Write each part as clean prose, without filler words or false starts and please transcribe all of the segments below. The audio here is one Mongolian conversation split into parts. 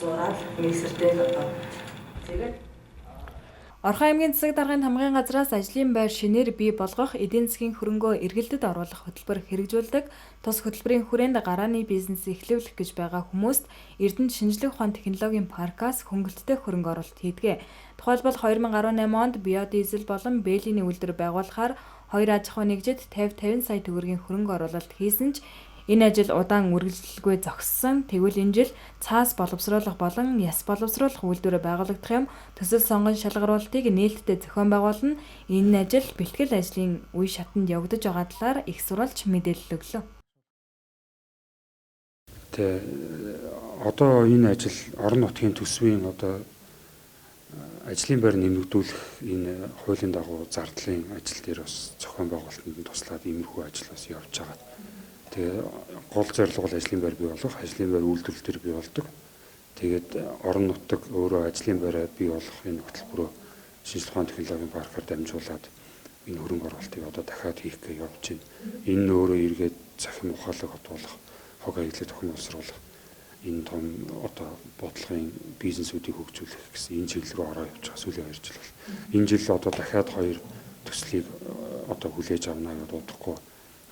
зураад миксертэй одоо тэгээд Орхон аймгийн засаг даргын хамгааллын газраас ажлын байр шинээр бий болгох, эдийн засгийн хөрөнгөө эргэлтэд оруулах хөтөлбөр хэрэгжүүлдэг, тус хөтөлбөрийн хүрээнд гарааны бизнес эхлүүлэх гэж байгаа хүмүүст Эрдэнэт шинжлэх ухааны технологийн паркаас хөнгөлөлттэй хөрөнгө оруулалт хийдэг. Тухайлбал 2018 онд биодизел болон бээлийн үйлдвэр байгуулахаар 2 аж ахуй нэгжид 50 сая төгрөгийн хөрөнгө оруулалт хийсэн ч энэ ажил удаан үргэлжилгүй зогссон. Тэгвэл энэ жил цаас боловсруулах болон яс боловсруулах үйлдвэрээ байгуулагдах юм. Төсөл сонгон шалгаруулалтыг нээлттэй зохион байгуулна. Энэ ажил бэлтгэл ажлын үе шатанд явагдаж байгаа талаар их сурвалж мэдээлэл өглөө. Одоо энэ ажил орон нутгийн төсвийн ажлын байр нэмэгдүүлэх энэ хуулийн дагуу зардлын ажил дээр бас зохион байгуулалтанд туслаад иймэрхүү ажил бас явж байгаа. Тэгээ гол зорилго бол ажлын байр бий болгох, ажлын байр үйлдвэрлэл төр бий болдог. Тэгээд орон нутаг өөрөө ажлын байраа бий болгох энэ хөтөлбөрөө шинжлэх ухааны технологийн паркаар дамжуулаад энэ хөрөнгө оруулалтыг одоо дахиад хийх гэж явж байна. Энэ нь өөрөө эргээд захим ухаалаг хадгалах, хог аяглалыг тохиом боловсруулах энэ том бодлогын бизнесүүдийг хөгжүүлэх гэсэн энэ чиглэл рүү ороо явж байгаа сүүлийн 2 жил бол. Энэ жил дахиад 2 төслийг хүлээж авна гэдээ удахгүй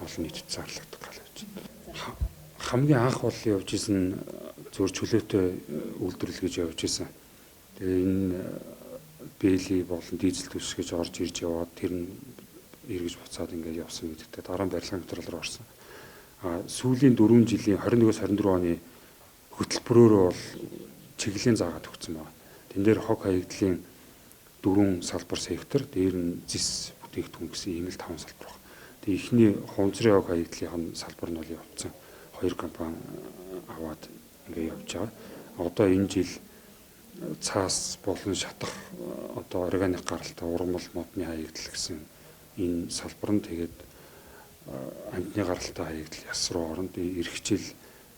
олон нийтэд зарлагдах гал явж байна. Хамгийн анх бол явж исэн зөв чөлөөтэй үйлдвэрлэл гэж явж исэн. Тэгээ энэ бэйли болон дизель төс гэж орж ирж яваад тэр нь эргэж буцаад ингээд явсан гэдэгтэй дараа нь барилгын материал руу орсон. Сүүлийн 4 жилийн 21-с 24 оны хөтөлбөрөөр бол чиглэлийн заагаад өгсөн байна. Тэн дээр хог хаягдлын 4 салбар сектор, дээр нь зис бүтээгдэхүүн гэсэн ийм л 5 салбар байна. Тэгээ ихний хувцрын хог хаягдлын салбар нь бол явцсан. 2 компани аваад ингээд явж байгаа. Одоо энэ жил цаас болон шатах органик гаралтай ургамал модны хаягдл гэсэн энэ салбар нь тэгээд амьтны гаралтай хаягдл яс руу орно. Ирэх жил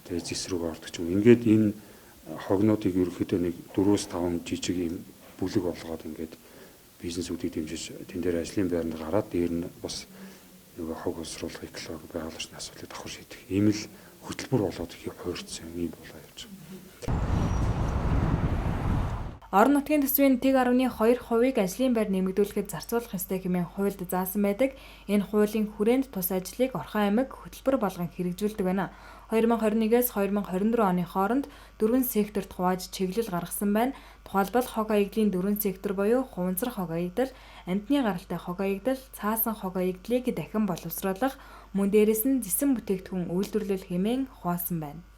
тэгээд зис рүүгээ ордог ч юм. Ингээд энэ хогнуудыг ерөөхдөө нэг 4-5 жижиг юм бүлэг болгоод ингээд бизнесүүдийг дэмжиж тэн дээр ажлын байранд гараад дээр нь бас нөгөө хог боловсруулах экологи байгуулагчны асуудлыг давхар шийдэх. Ийм л хөтөлбөр болоод их хуурцсан юм болоо явж байгаа. Орон нутгийн төсвийн 1.2%-ийг ажлын байр нэмэгдүүлэхэд зарцуулах ёстой хэмээн хуульд заасан байдаг. Энэ хуулийн хүрээнд тус ажлыг Орхон аймаг хөтөлбөр болгон хэрэгжүүлдэг байна. 2021-с 2024 оны хооронд 4 секторт хувааж чиглэл гаргасан байна. Тухайлбал хог хаягдлын 4 сектор буюу хуванцар хог хаягдал, амьтны гаралтай хог хаягдал, цаасан хог хаягдлыг дахин боловсруулах, мөн дээрэс нь зэсэн бүтээгдэхүүн үйлдвэрлэл хэмээн хуваасан байна.